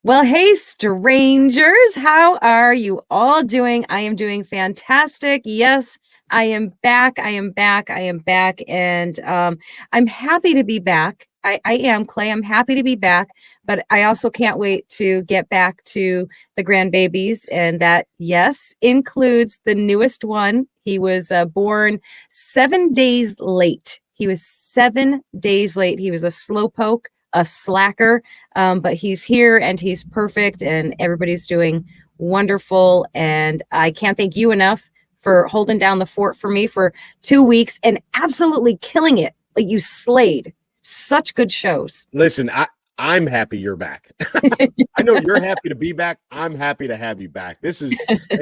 Well, hey, strangers, how are you all doing? I am doing fantastic. Yes, I am back. I am back. I am back. And I'm happy to be back. I am, Clay. I'm happy to be back. But I also can't wait to get back to the grandbabies. And that, yes, includes the newest one. He was born 7 days late. He was 7 days late. He was a slowpoke, a slacker, but he's here and he's perfect and everybody's doing wonderful. And I can't thank you enough for holding down the fort for me for 2 weeks and absolutely killing it. Like, you slayed such good shows. Listen, I'm happy you're back. I know you're happy to be back. I'm happy to have you back. This is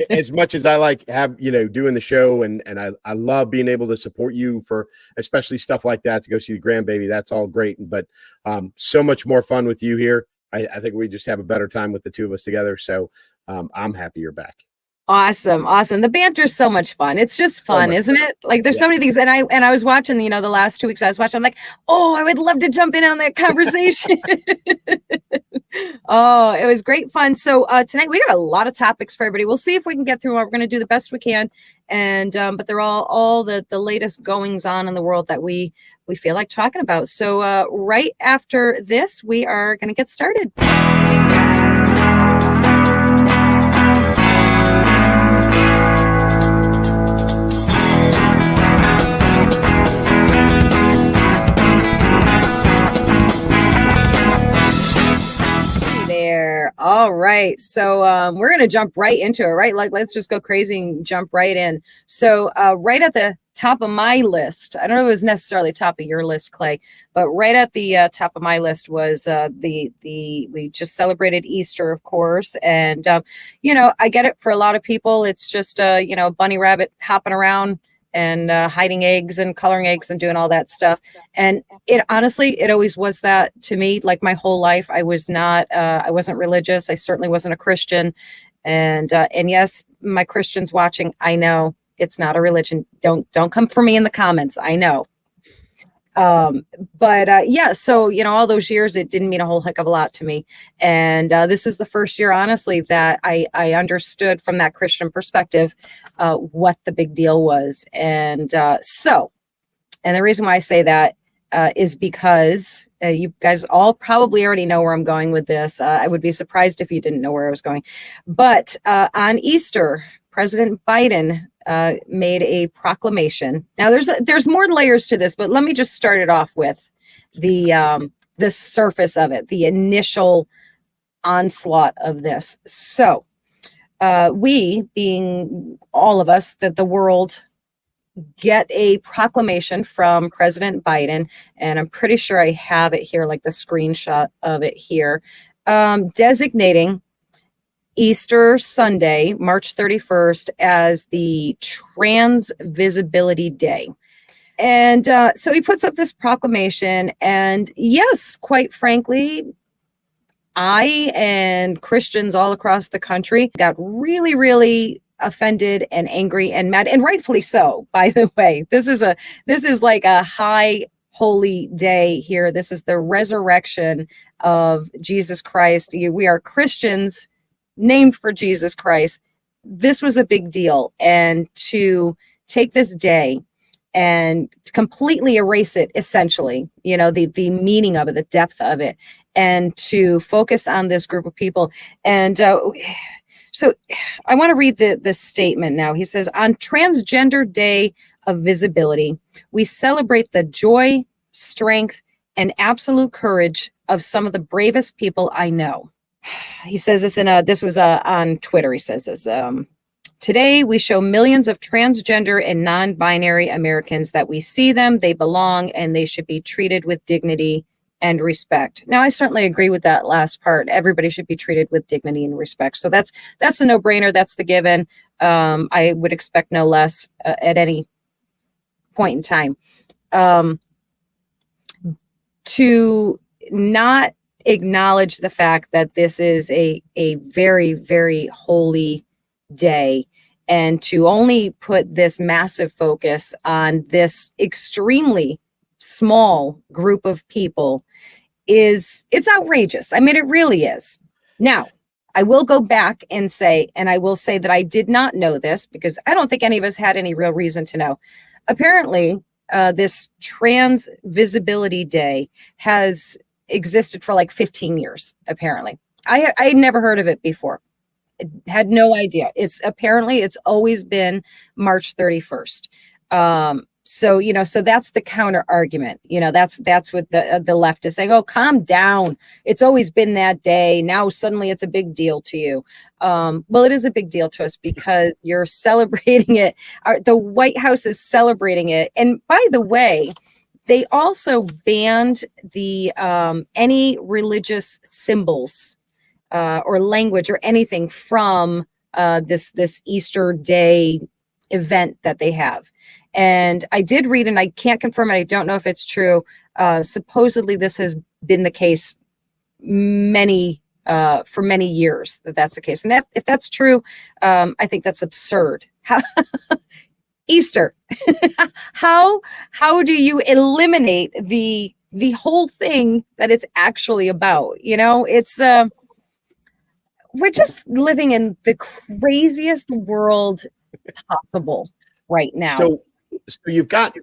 as much as I like doing the show, and I love being able to support you for especially stuff like that, to go see the grandbaby. That's all great. But so much more fun with you here. I think we just have a better time with the two of us together. So I'm happy you're back. Awesome. The banter's so much fun. It's just fun, isn't it? Like, there's so many things. And I was watching, the last 2 weeks I was watching, I'm like, oh, I would love to jump in on that conversation. Oh, it was great fun. So tonight we got a lot of topics for everybody. We'll see if we can get through them. We're going to do the best we can. And but they're all the latest goings on in the world that we feel like talking about. So right after this, we are going to get started. All right. So we're going to jump right into it, right? Like, let's just go crazy and jump right in. So right at the top of my list, I don't know if it was necessarily top of your list, Clay, but right at the top of my list was we just celebrated Easter, of course. And, I get it, for a lot of people, it's just, a bunny rabbit hopping around and hiding eggs and coloring eggs and doing all that stuff. And it honestly, it always was that to me. Like, my whole life, I wasn't religious. I certainly wasn't a Christian. And yes, my Christians watching, I know it's not a religion. Don't come for me in the comments. I know. Yeah, so, all those years, it didn't mean a whole heck of a lot to me. And this is the first year, honestly, that I understood from that Christian perspective what the big deal was. And and the reason why I say that is because you guys all probably already know where I'm going with this. I would be surprised if you didn't know where I was going. But on Easter, President Biden made a proclamation. Now, there's more layers to this, but let me just start it off with the surface of it, the initial onslaught of this. So we, being all of us, that the world, get a proclamation from President Biden, and I'm pretty sure I have it here, like the screenshot of it here, designating Easter Sunday, March 31st, as the Trans Visibility Day. And so he puts up this proclamation, and yes, quite frankly, I and Christians all across the country got really, really offended and angry and mad, and rightfully so, by the way. This is like a high holy day here. This is the resurrection of Jesus Christ. We are Christians named for Jesus Christ. This was a big deal. And to take this day and completely erase it, essentially, the meaning of it, the depth of it, and to focus on this group of people. And so I want to read the statement now. He says, on Transgender Day of Visibility, we celebrate the joy, strength, and absolute courage of some of the bravest people I know. He says this this was on Twitter. He says this, today we show millions of transgender and non-binary Americans that we see them, they belong, and they should be treated with dignity and respect. Now, I certainly agree with that last part. Everybody should be treated with dignity and respect. So that's a no-brainer. That's the given. I would expect no less at any point in time. To not acknowledge the fact that this is a very, very holy day, and to only put this massive focus on this extremely small group of people it's outrageous. I mean, it really is. Now, I will go back and say, and I will say that I did not know this because I don't think any of us had any real reason to know. Apparently, this Trans Visibility Day has existed for like 15 years, apparently. I had never heard of it before. Had no idea. It's always been March 31st. So, so that's the counter argument. That's what the left is saying. Oh, calm down. It's always been that day. Now suddenly it's a big deal to you. Well, it is a big deal to us because you're celebrating it. The White House is celebrating it. And by the way, they also banned the any religious symbols or language or anything from this Easter Day event that they have. And I did read, and I can't confirm it, I don't know if it's true. Supposedly this has been the case for many years that's the case. And if that's true, I think that's absurd. Easter, how do you eliminate the whole thing that it's actually about? It's we're just living in the craziest world possible right now. So you've got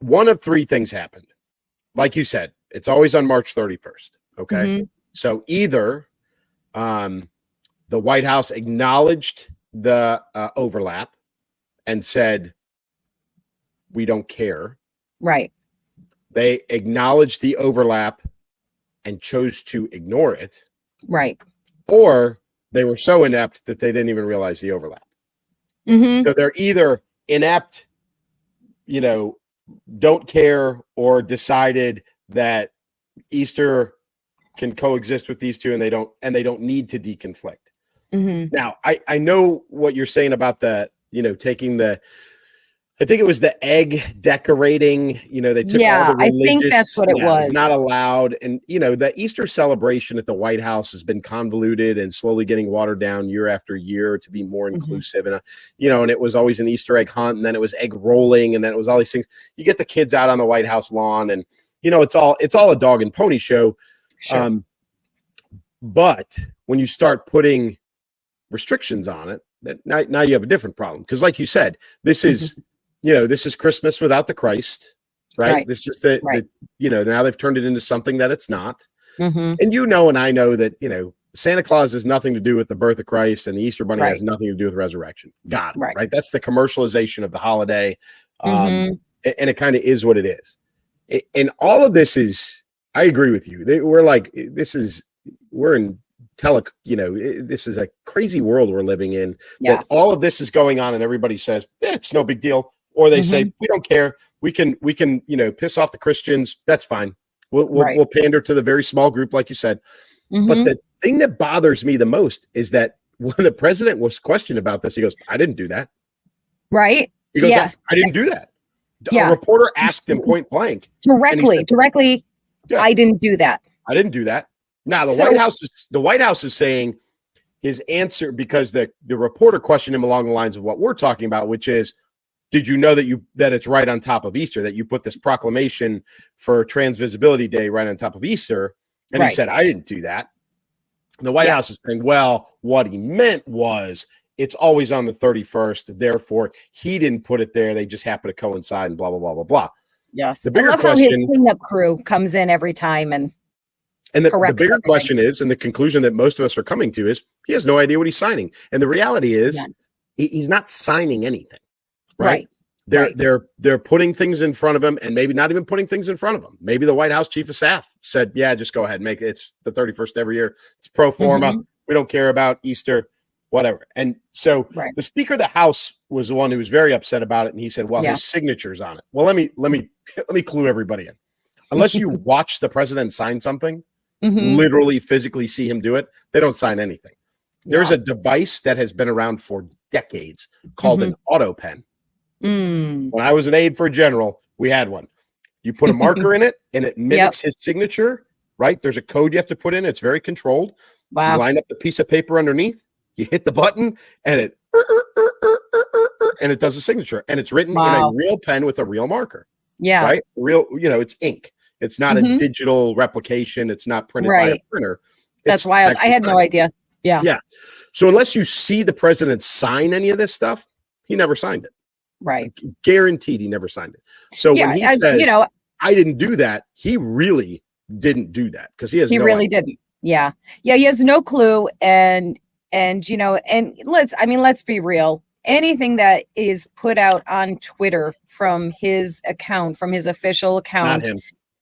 one of three things happened. Like you said, it's always on March 31st. Okay. Mm-hmm. So either the White House acknowledged the overlap and said, we don't care. Right. They acknowledged the overlap and chose to ignore it. Right. Or they were so inept that they didn't even realize the overlap. Mm-hmm. So they're either inept, don't care, or decided that Easter can coexist with these two and they don't need to deconflict. Mm-hmm. Now, I know what you're saying about the, taking I think it was the egg decorating, they took all the religious, I think that's what it was. It's not allowed. And, the Easter celebration at the White House has been convoluted and slowly getting watered down year after year to be more inclusive. And, and it was always an Easter egg hunt, and then it was egg rolling, and then it was all these things. You get the kids out on the White House lawn, and, it's all a dog and pony show. Sure. But when you start putting restrictions on it, now you have a different problem. Because like you said, this is, this is Christmas without the Christ, right? This is now they've turned it into something that it's not. Mm-hmm. And and I know that, Santa Claus has nothing to do with the birth of Christ, and the Easter Bunny has nothing to do with resurrection. Got it, right? That's the commercialization of the holiday. And it kind of is what it is. And all of this is, I agree with you. This is a crazy world we're living in. Yeah. That all of this is going on, and everybody says it's no big deal. Or they say, we don't care. We can, piss off the Christians. That's fine. We'll pander to the very small group, like you said. Mm-hmm. But the thing that bothers me the most is that when the president was questioned about this, he goes, I didn't do that. Right. He goes, yes. I didn't do that. Yeah. A reporter asked him point blank. Directly. Yeah, I didn't do that. I didn't do that. Now the White House is saying his answer, because the reporter questioned him along the lines of what we're talking about, which is, did you know that it's right on top of Easter, that you put this proclamation for Trans Visibility Day right on top of Easter? And he said, I didn't do that. And the White House is saying, well, what he meant was it's always on the 31st. Therefore, he didn't put it there. They just happen to coincide and blah, blah, blah, blah, blah. Yes. The bigger question, how his cleanup crew comes in every time and the bigger question is, and the conclusion that most of us are coming to is, he has no idea what he's signing. And the reality is he's not signing anything. Right. They're putting things in front of him, and maybe not even putting things in front of him. Maybe the White House chief of staff said, yeah, just go ahead and make it. It's the 31st every year. It's pro forma. Mm-hmm. We don't care about Easter, whatever. And so the Speaker of the House was the one who was very upset about it. And he said, well, his signature's on it. Well, let me clue everybody in. Unless you watch the president sign something, literally physically see him do it, they don't sign anything. There's a device that has been around for decades called an auto pen. When I was an aide for a general, we had one. You put a marker in it, and it mimics his signature, right? There's a code you have to put in. It's very controlled. Wow. You line up the piece of paper underneath, you hit the button, and it does a signature. And it's written in a real pen with a real marker. Yeah. Right? Real, it's ink. It's not a digital replication. It's not printed by a printer. That's wild. I had no idea. Yeah. Yeah. So unless you see the president sign any of this stuff, he never signed it. Right. Guaranteed he never signed it. So when he says, I didn't do that, he really didn't do that because he really didn't. Yeah. Yeah. He has no clue. And let's be real. Anything that is put out on Twitter from his account, from his official account,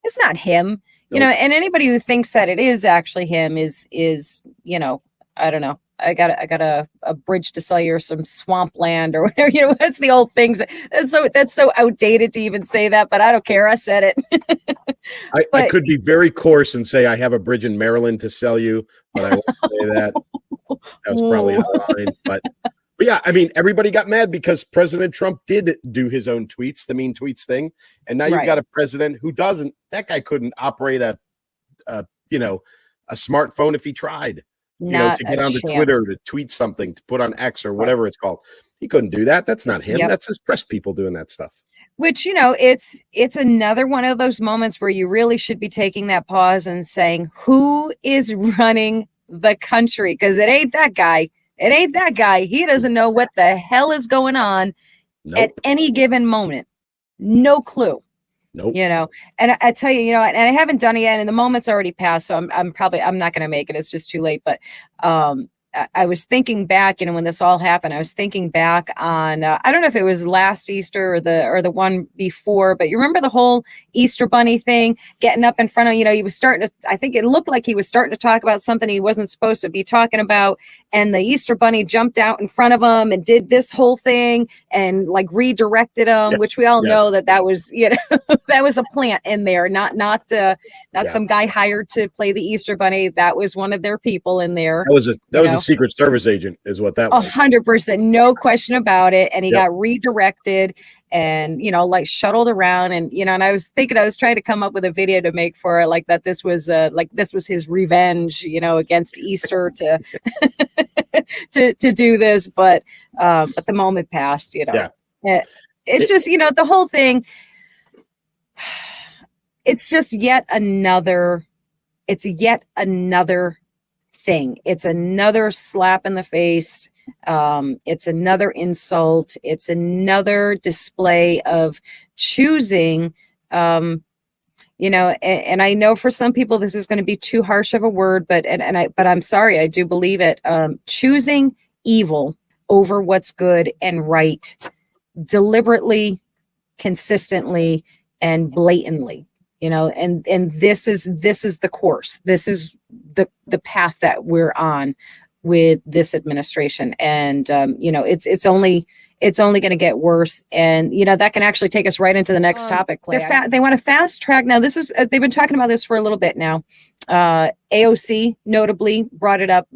it's not him. Nope. And anybody who thinks that it is actually him is I don't know. I got a bridge to sell you or some swampland or whatever. That's the old things. That's so outdated to even say that, but I don't care. I said it. I could be very coarse and say I have a bridge in Maryland to sell you, but I won't say that. That was probably out of line. But yeah, I mean, everybody got mad because President Trump did do his own tweets, the mean tweets thing, and now you've got a president who doesn't. That guy couldn't operate a smartphone if he tried. To get onto Twitter, to tweet something, to put on X or whatever it's called. He couldn't do that. That's not him. Yep. That's his press people doing that stuff. Which, it's another one of those moments where you really should be taking that pause and saying, who is running the country? Because it ain't that guy. It ain't that guy. He doesn't know what the hell is going on at any given moment. No clue. Nope. And I tell you, and I haven't done it yet, and the moment's already passed, so I'm not going to make it. It's just too late. But I was thinking back, when this all happened, I was thinking back on, I don't know if it was last Easter or the one before, but you remember the whole Easter bunny thing, getting up in front of, he was starting to, I think it looked like he was starting to talk about something he wasn't supposed to be talking about. And the Easter bunny jumped out in front of him and did this whole thing and like redirected him, which we all know that was, that was a plant in there, not some guy hired to play the Easter bunny. That was one of their people in there. That was a Secret Service agent is what that was. 100%, no question about it. And he got redirected and, like shuttled around. And, and I was thinking, I was trying to come up with a video to make for it, like that this was his revenge, against Easter to to do this. But the moment passed, it's just, the whole thing. It's just yet another thing. It's another slap in the face. It's another insult. It's another display of choosing, and I know for some people this is going to be too harsh of a word, but I'm sorry, I do believe it. Choosing evil over what's good and right, deliberately, consistently, and blatantly. And this is the course. This is the path that we're on with this administration. And, it's only going to get worse. And, that can actually take us right into the next topic. They want to fast track. Now they've been talking about this for a little bit now. AOC notably brought it up,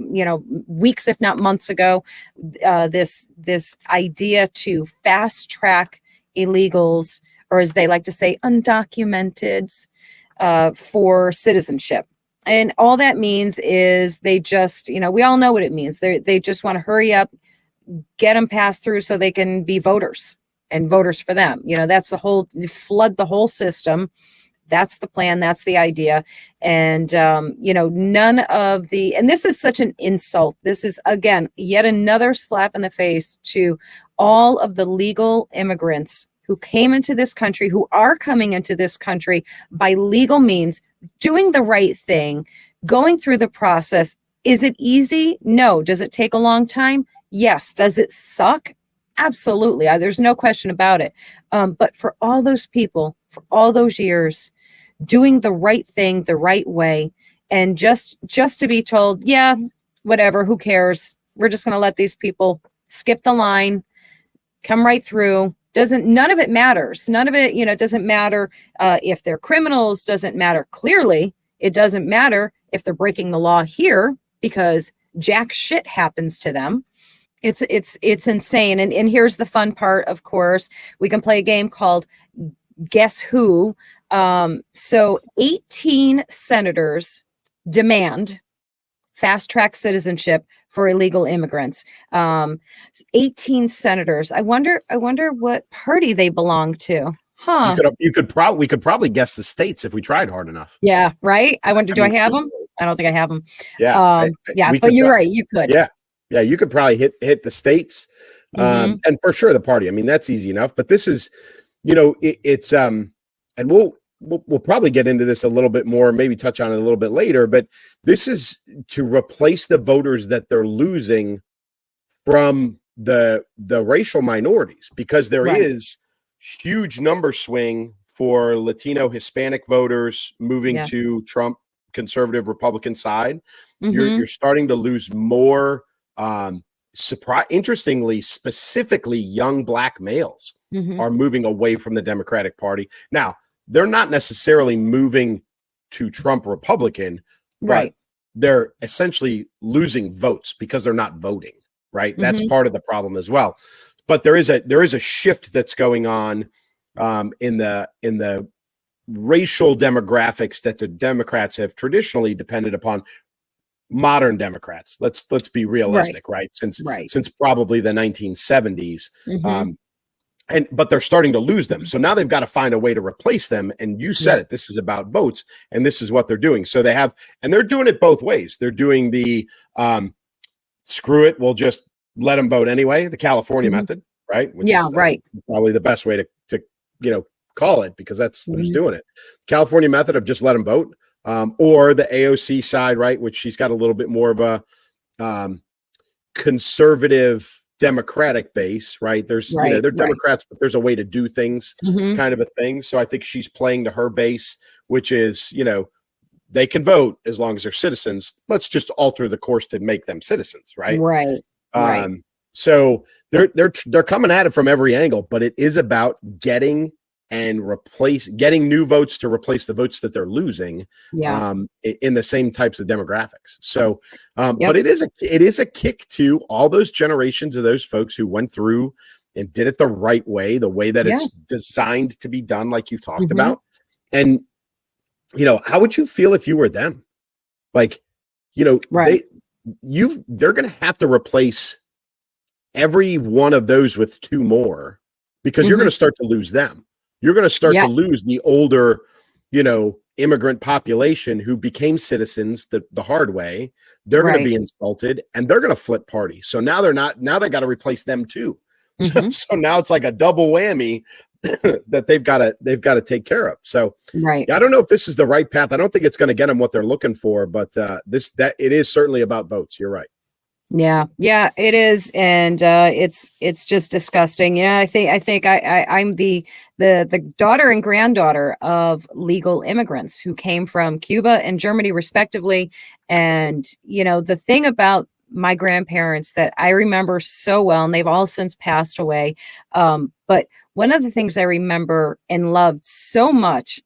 weeks, if not months ago, this idea to fast track illegals, or as they like to say, undocumenteds, for citizenship. And all that means is they just, we all know what it means. They just want to hurry up, get them passed through so they can be voters and voters for them. That's flood the whole system. That's the plan. That's the idea. And, none of and this is such an insult. This is, again, yet another slap in the face to all of the legal immigrants who came into this country, who are coming into this country by legal means, doing the right thing, going through the process. Is it easy? No. Does it take a long time? Yes. Does it suck? Absolutely. There's no question about it. But for all those people, for all those years, doing the right thing the right way, and just to be told, yeah, whatever, who cares? We're just going to let these people skip the line, come right through. None of it matters. None of it, doesn't matter if they're criminals, doesn't matter. Clearly, it doesn't matter if they're breaking the law here because jack shit happens to them. It's insane. And here's the fun part, of course. We can play a game called Guess Who. So 18 senators demand fast track citizenship for illegal immigrants. 18 senators. I wonder what party they belong to. Huh? We could probably guess the states if we tried hard enough. Yeah, right. I wonder. Do I have them? I don't think I have them. Yeah. Yeah, we but could you're pro- right. You could. Yeah. Yeah. You could probably hit the states. Mhm. And for sure the party. I mean, that's easy enough, but this is, it's and we'll probably get into this a little bit more, maybe touch on it a little bit later, but this is to replace the voters that they're losing from the racial minorities, because there Right. is huge number swing for Latino Hispanic voters moving Yes. to Trump conservative Republican side. Mhm. You're starting to lose more interestingly, specifically young black males Mhm. are moving away from the Democratic Party. Now, they're not necessarily moving to Trump Republican, but Right. they're essentially losing votes because they're not voting, right? That's Mhm. part of the problem as well. But there is a shift that's going on in the racial demographics that the Democrats have traditionally depended upon. Modern Democrats, let's be realistic, right? Since Right. probably the 1970s, Mhm. but they're starting to lose them. So now they've got to find a way to replace them. And you said Yep. it, this is about votes, and this is what they're doing. So they're doing it both ways. They're doing the screw it, we'll just let them vote anyway, the California Mhm. method, right? Which Yeah. is Right. probably the best way to call it, because that's who's Mhm. doing it. California method of just let them vote. Or the AOC side, right, which she's got a little bit more of a conservative Democratic base, right? There's, Right. they're Right. Democrats, but there's a way to do things, Mhm. kind of a thing. So I think she's playing to her base, which is, they can vote as long as they're citizens. Let's just alter the course to make them citizens, right? Right. Right. So they're coming at it from every angle, but it is about getting new votes to replace the votes that they're losing Yeah. in the same types of demographics. So, Yep. but it is a kick to all those generations of those folks who went through and did it the right way, the way that Yeah. it's designed to be done, like you've talked Mhm. about. And, how would you feel if you were them? Like, Right. they're going to have to replace every one of those with two more, because you're Mhm. going to start to lose them. You're going to start Yeah. to lose the older, immigrant population who became citizens the hard way. They're going to Right. be insulted, and they're going to flip party. So now they got to replace them too. Mhm. So now it's like a double whammy that they've got to take care of. So Right. yeah, I don't know if this is the right path. I don't think it's going to get them what they're looking for, but it is certainly about votes. You're right. Yeah, yeah, it is, and it's just disgusting. I'm the daughter and granddaughter of legal immigrants who came from Cuba and Germany, respectively. And the thing about my grandparents that I remember so well, and they've all since passed away. But one of the things I remember and loved so much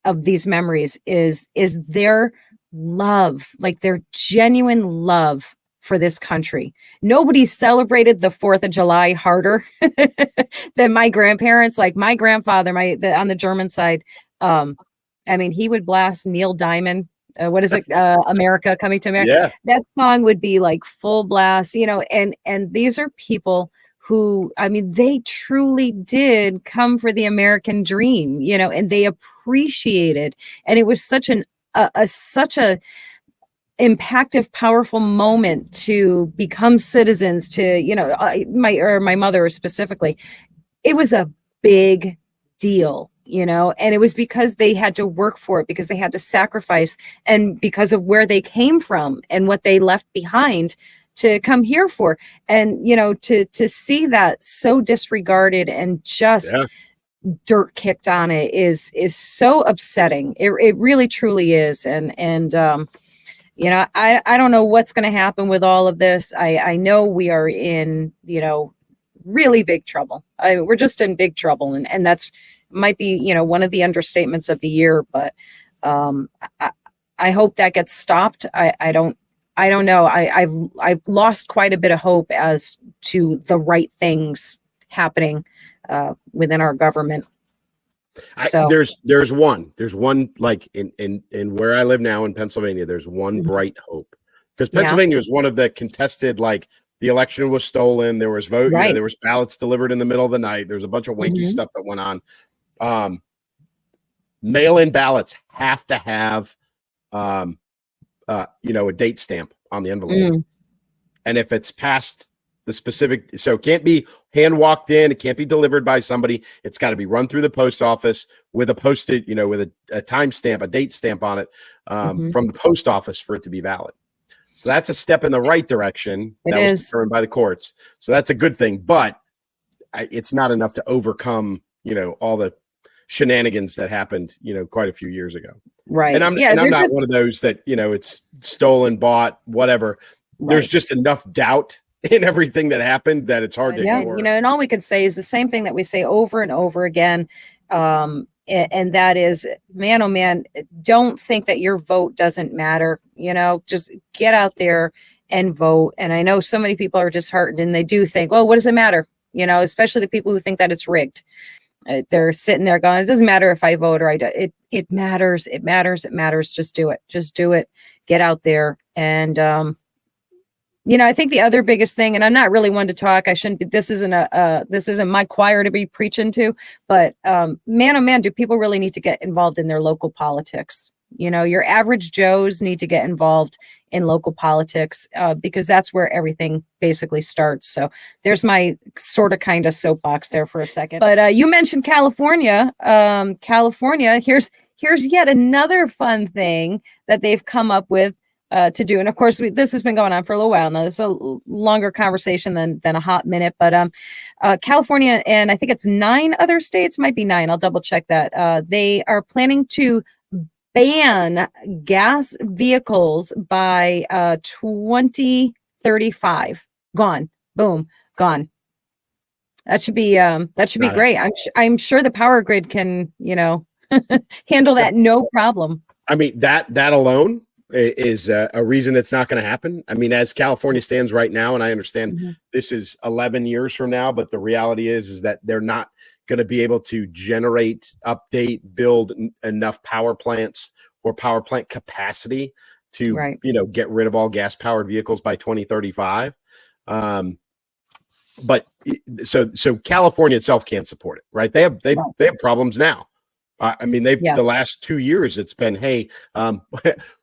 of these memories is their love, like their genuine love for this country. Nobody celebrated the 4th of July harder than my grandparents. Like my grandfather, on the German side, I mean, he would blast Neil Diamond. What is it? America Coming to America. Yeah. That song would be like full blast, and these are people who, I mean, they truly did come for the American dream, and they appreciated, and it was such a impactful, powerful moment to become citizens, to, my mother specifically. It was a big deal, and it was because they had to work for it, because they had to sacrifice, and because of where they came from and what they left behind to come here for. And to see that so disregarded and just dirt kicked on it is so upsetting. It really truly is. And I don't know what's going to happen with all of this. I know we are in really big trouble. We're just in big trouble, and that's might be one of the understatements of the year. But I hope that gets stopped. I don't know. I've lost quite a bit of hope as to the right things happening within our government. So there's one like in where I live now in Pennsylvania. There's one bright hope, because Pennsylvania was one of the contested, like the election was stolen. There was right. there was ballots delivered in the middle of the night. There's a bunch of wanky stuff that went on. Mail-in ballots have to have a date stamp on the envelope. Mm. And if it's past the specific, so it can't be hand walked in, it can't be delivered by somebody. It's got to be run through the post office with a posted, with a timestamp, a date stamp on it from the post office for it to be valid. So that's a step in the right direction. That was determined by the courts. So that's a good thing, but it's not enough to overcome, all the shenanigans that happened, quite a few years ago. Right. And I'm not one of those that, it's stolen, bought, whatever. Right. There's just enough doubt in everything that happened that it's hard to ignore. And all we could say is the same thing that we say over and over again. And that is, man, oh man, don't think that your vote doesn't matter. Just get out there and vote. And I know so many people are disheartened and they do think, well, what does it matter? Especially the people who think that it's rigged. They're sitting there going, it doesn't matter if I vote or I do. It matters. It matters. It matters. Just do it. Just do it. Get out there. And, I think the other biggest thing, and I'm not really one to talk, I shouldn't be, this isn't my choir to be preaching to, but man, oh man, do people really need to get involved in their local politics? Your average Joes need to get involved in local politics because that's where everything basically starts. So there's my sort of kind of soapbox there for a second. But you mentioned California. California, here's yet another fun thing that they've come up with to do. And of course, this has been going on for a little while now. It's a longer conversation than a hot minute, but California, and I think it's 9 other states, might be 9. I'll double check that. They are planning to ban gas vehicles by 2035. Gone. Boom. Gone. That should be great. I'm sure the power grid can, handle that no problem. I mean, that alone is a reason it's not going to happen. I mean, as California stands right now, and I understand this is 11 years from now, but the reality is that they're not going to be able to generate, update, build enough power plants or power plant capacity to, get rid of all gas powered vehicles by 2035. But so California itself can't support it, right? They have problems now. I mean, the last 2 years, it's been, hey,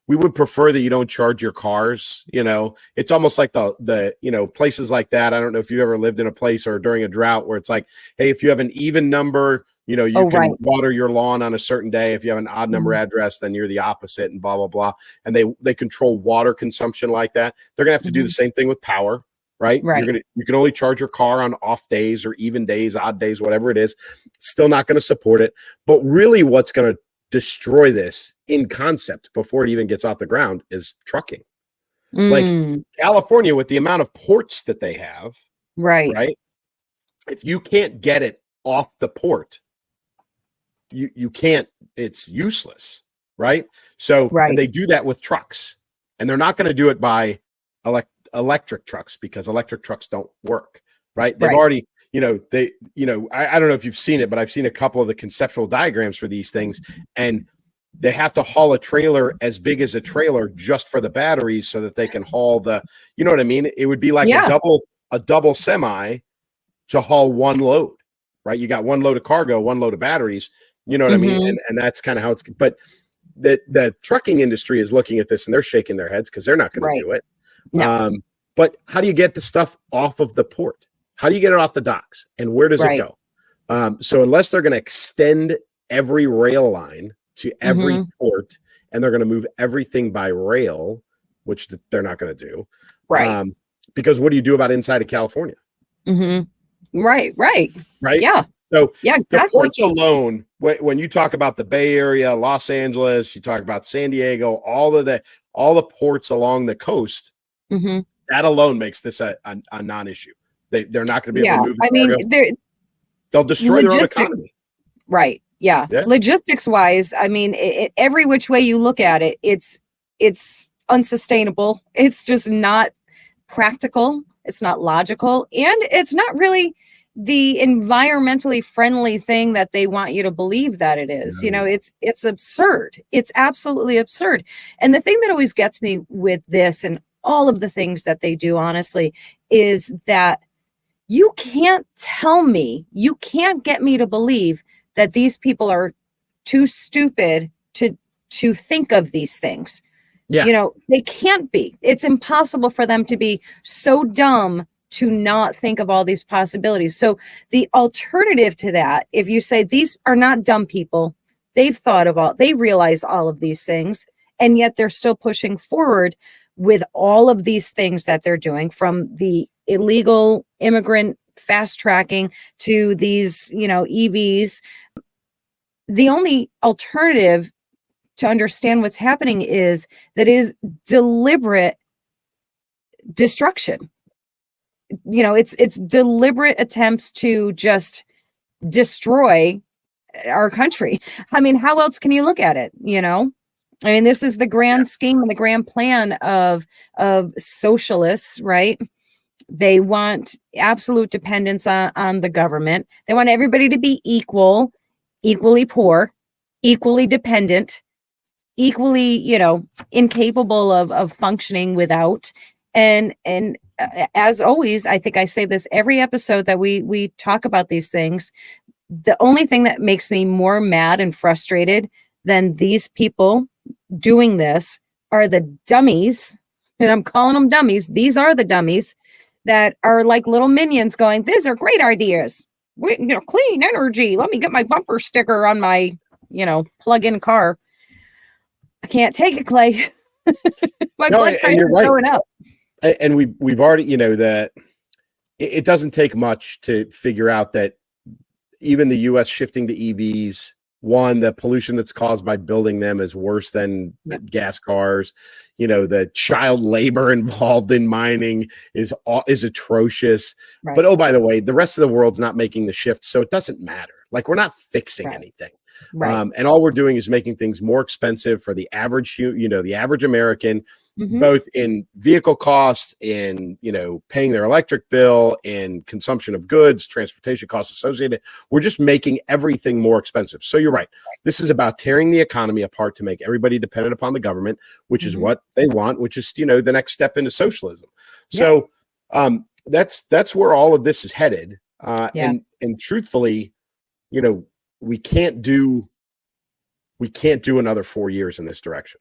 we would prefer that you don't charge your cars. It's almost like the places like that. I don't know if you've ever lived in a place or during a drought where it's like, hey, if you have an even number, you can water your lawn on a certain day. If you have an odd number address, then you're the opposite and blah, blah, blah. And they control water consumption like that. They're going to have to do the same thing with power. Right. You can only charge your car on off days or even days, odd days, whatever it is. Still not going to support it. But really what's going to destroy this in concept before it even gets off the ground is trucking. Like California, with the amount of ports that they have. Right. If you can't get it off the port, you can't, it's useless. Right. So and they do that with trucks, and they're not going to do it by electric trucks because electric trucks don't work, right? They've already, I don't know if you've seen it, but I've seen a couple of the conceptual diagrams for these things, and they have to haul a trailer as big as a trailer just for the batteries so that they can haul you know what I mean? It would be like a double semi to haul one load, right? You got one load of cargo, one load of batteries, you know what I mean? And that's kind of how but the trucking industry is looking at this and they're shaking their heads because they're not going to do it. No. But how do you get the stuff off of the port? How do you get it off the docks? And where does it go? So unless they're going to extend every rail line to every port and they're going to move everything by rail, which they're not going to do. Because what do you do about inside of California? Right. Yeah. So exactly. The ports alone, when you talk about the Bay Area, Los Angeles, you talk about San Diego, all the ports along the coast, that alone makes this a non-issue. They're not going to be able to move. I mean, they'll destroy their own economy. Right. Yeah. Logistics wise, I mean, every which way you look at it, it's unsustainable. It's just not practical. It's not logical. And it's not really the environmentally friendly thing that they want you to believe that it is. It's absurd. It's absolutely absurd. And the thing that always gets me with this and all of the things that they do, honestly, is that you can't tell me, you can't get me to believe that these people are too stupid to think of these things. Yeah. You know, they can't be. It's impossible for them to be so dumb to not think of all these possibilities. So the alternative to that, if you say these are not dumb people, they've thought of they realize all of these things, and yet they're still pushing forward with all of these things that they're doing, from the illegal immigrant fast tracking to these, you know, EVs. The only alternative to understand what's happening is that it is deliberate destruction. You know, it's deliberate attempts to just destroy our country. I mean, how else can you look at it? You know, I mean, this is the grand scheme and the grand plan of socialists, right? They want absolute dependence on the government. They want everybody to be equal, equally poor, equally dependent, equally, you know, incapable of functioning without. And as always, I think I say this every episode that we talk about these things. The only thing that makes me more mad and frustrated than these people doing this are the dummies, and I'm calling them dummies. These are the dummies that are like little minions going, these are great ideas. You know, clean energy. Let me get my bumper sticker on my, you know, plug-in car. I can't take it, Clay. My blood pressure is going up. And we've already, you know, that it doesn't take much to figure out that even the U.S. shifting to EVs, one, the pollution that's caused by building them is worse than gas cars. You know, the child labor involved in mining is atrocious. Right. But, oh, by the way, the rest of the world's not making the shift, so it doesn't matter. Like, we're not fixing anything. Right. And all we're doing is making things more expensive for the average, you know, the average American, both in vehicle costs, in, you know, paying their electric bill, in consumption of goods, transportation costs associated. We're just making everything more expensive. So you're right. This is about tearing the economy apart to make everybody dependent upon the government, which is what they want, which is, you know, the next step into socialism. So that's where all of this is headed. And truthfully, you know, we can't do another 4 years in this direction.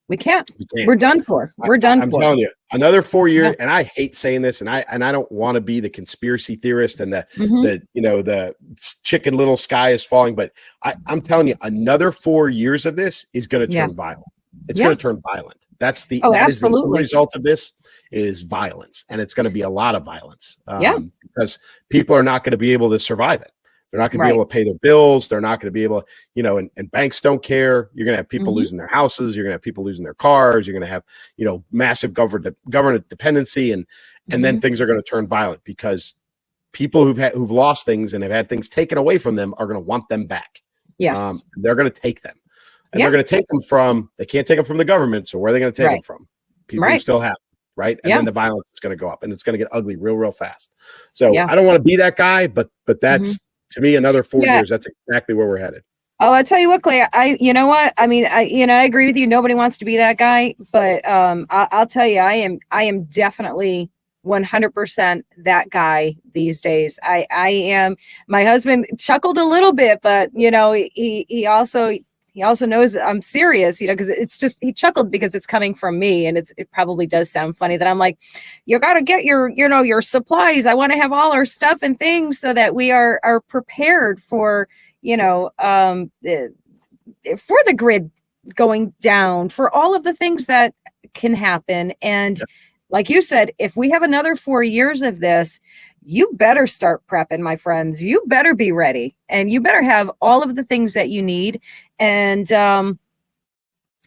We can't. We're done for. We're done I'm for. telling you, another 4 years. And I hate saying this, and I don't want to be the conspiracy theorist and the you know, the chicken little sky is falling, but I'm telling you, another 4 years of this is going to turn violent. It's going to turn violent. That is the result of this is violence, and it's going to be a lot of violence. Because people are not going to be able to survive it. They're not going to be able to pay their bills. They're not going to be able to, you know, and banks don't care. You're going to have people losing their houses. You're going to have people losing their cars. You're going to have, you know, massive government dependency. And then things are going to turn violent because people who've lost things and have had things taken away from them are going to want them back. Yes. They're going to take them. And they're going to take them from, they can't take them from the government. So where are they going to take them from? People who still have them. Right. And then the violence is going to go up and it's going to get ugly real fast. So I don't want to be that guy, but that's, to me, another 4 years, that's exactly where we're headed. Oh, I'll tell you what, Clay, you know what? I mean, I agree with you. Nobody wants to be that guy, but I'll tell you, I am definitely 100% that guy these days. I am. My husband chuckled a little bit, but you know, he also knows I'm serious, you know, because it's just, he chuckled because it's coming from me. And it probably does sound funny that I'm like, you got to get your supplies. I want to have all our stuff and things so that we are prepared for, you know, for the grid going down, for all of the things that can happen. And like you said, if we have another 4 years of this, you better start prepping, my friends. You better be ready, and you better have all of the things that you need, and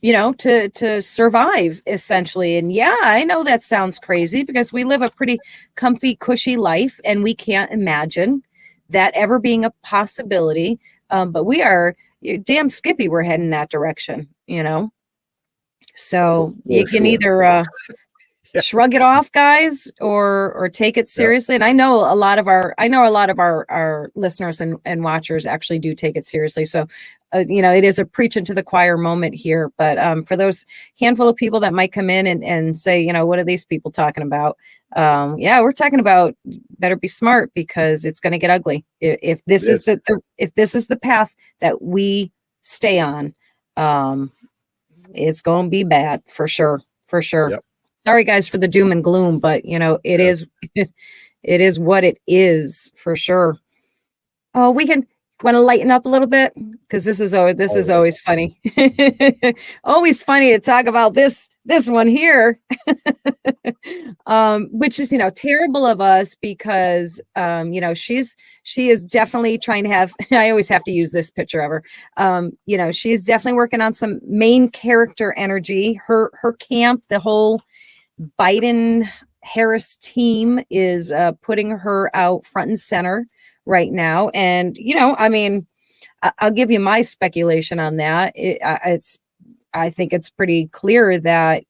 you know, to survive essentially. And yeah, I know that sounds crazy because we live a pretty comfy, cushy life, and we can't imagine that ever being a possibility. But we are damn skippy. We're heading that direction, you know. So you can either shrug it off, guys, or take it seriously. And I know a lot of our listeners and watchers actually do take it seriously. So, you know, it is a preaching to the choir moment here. But for those handful of people that might come in and say, you know, what are these people talking about? We're talking about better be smart because it's going to get ugly if this is the path that we stay on. it's going to be bad for sure. For sure. Yep. Sorry guys for the doom and gloom, but you know, it is it is what it is for sure. Oh, we can want to lighten up a little bit because this is always funny. Always funny to talk about this one here. Which is, you know, terrible of us because you know, she is definitely trying to have I always have to use this picture of her. You know, she's definitely working on some main character energy. Her camp, the whole Biden Harris team is putting her out front and center right now. And, you know, I mean, I'll give you my speculation on that. I think it's pretty clear that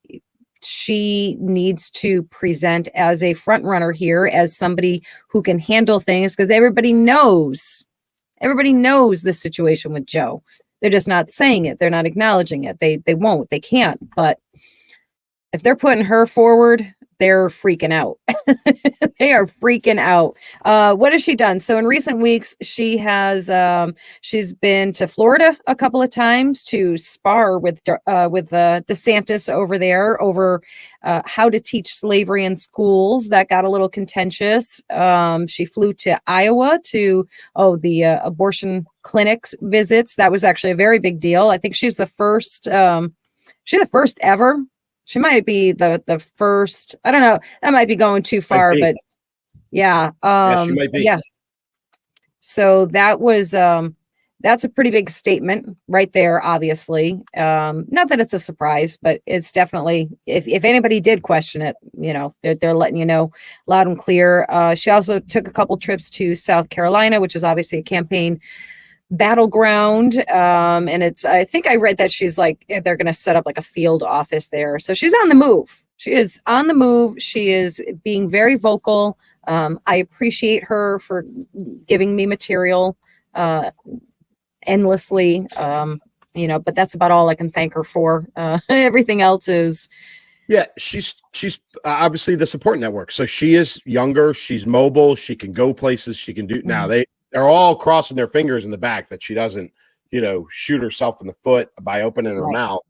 she needs to present as a front runner here, as somebody who can handle things, because everybody knows the situation with Joe. They're just not saying it. They're not acknowledging it. They won't, they can't. But if they're putting her forward, they're freaking out. They are freaking out. What has she done? So in recent weeks, she has she's been to Florida a couple of times to spar with DeSantis over there over how to teach slavery in schools. That got a little contentious. She flew to Iowa to the abortion clinics visits. That was actually a very big deal. I think she's the first. She's the first ever. She might be the first. I don't know. That might be going too far, but yeah. She might be. Yes. So that was that's a pretty big statement right there. Obviously, not that it's a surprise, but it's definitely if anybody did question it, you know, they're letting you know loud and clear. She also took a couple trips to South Carolina, which is obviously a campaign battleground, and I think I read that she's like they're going to set up like a field office there, so she's on the move. She is on the move. She is being very vocal. I appreciate her for giving me material endlessly, you know, but that's about all I can thank her for. Everything else is she's obviously the support network, so she is younger, she's mobile, she can go places, she can do. Now they're all crossing their fingers in the back that she doesn't, you know, shoot herself in the foot by opening her mouth.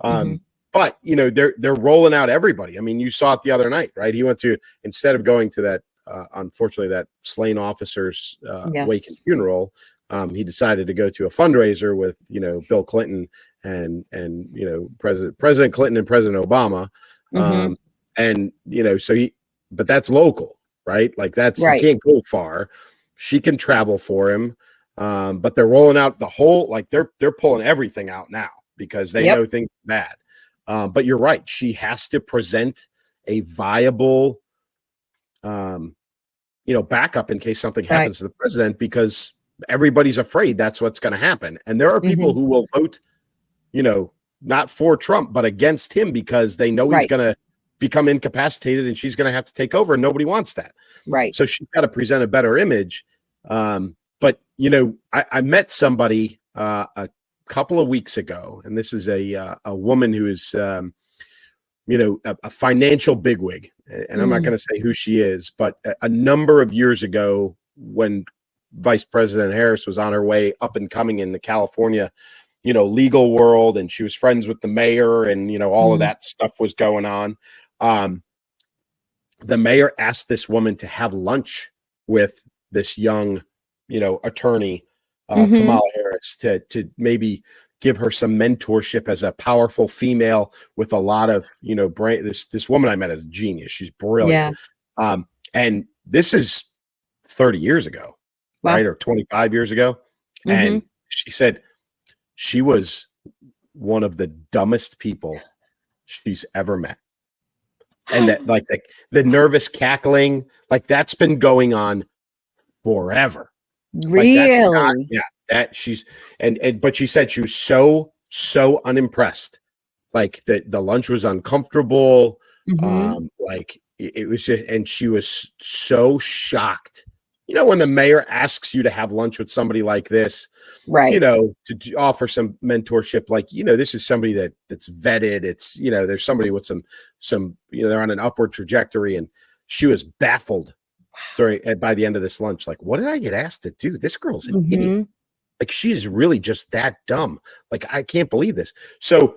But, you know, they're rolling out everybody. I mean, you saw it the other night, right? He went to, instead of going to that, unfortunately, that slain officer's wake and funeral, he decided to go to a fundraiser with, you know, Bill Clinton and you know, President Clinton and President Obama. And, you know, but that's local, right? Like you can't go far. She can travel for him, but they're rolling out the whole, like they're pulling everything out now because they know things are bad. But you're right. She has to present a viable, you know, backup in case something happens to the president, because everybody's afraid that's what's going to happen. And there are people who will vote, you know, not for Trump, but against him because they know he's going to become incapacitated and she's going to have to take over, and nobody wants that. So she's got to present a better image. But, you know, I met somebody a couple of weeks ago, and this is a woman who is, you know, a financial bigwig. And I'm not going to say who she is, but a number of years ago, when Vice President Harris was on her way up and coming in the California, you know, legal world, and she was friends with the mayor, and, you know, all of that stuff was going on. The mayor asked this woman to have lunch with this young, you know, attorney, Kamala Harris, to maybe give her some mentorship as a powerful female with a lot of, you know, brain. This woman I met is a genius. She's brilliant. And this is 30 years ago, right? Or 25 years ago. And she said she was one of the dumbest people she's ever met. And that, like, the nervous cackling, like, that's been going on forever. Really? That she's but she said she was so unimpressed. Like the lunch was uncomfortable. Like it was just, and she was so shocked. You know, when the mayor asks you to have lunch with somebody like this, you know, to offer some mentorship, like, you know, this is somebody that's vetted. It's, you know, there's somebody with some, you know, they're on an upward trajectory. And she was baffled by the end of this lunch. Like, what did I get asked to do? This girl's an idiot. Like, she's really just that dumb. Like, I can't believe this. So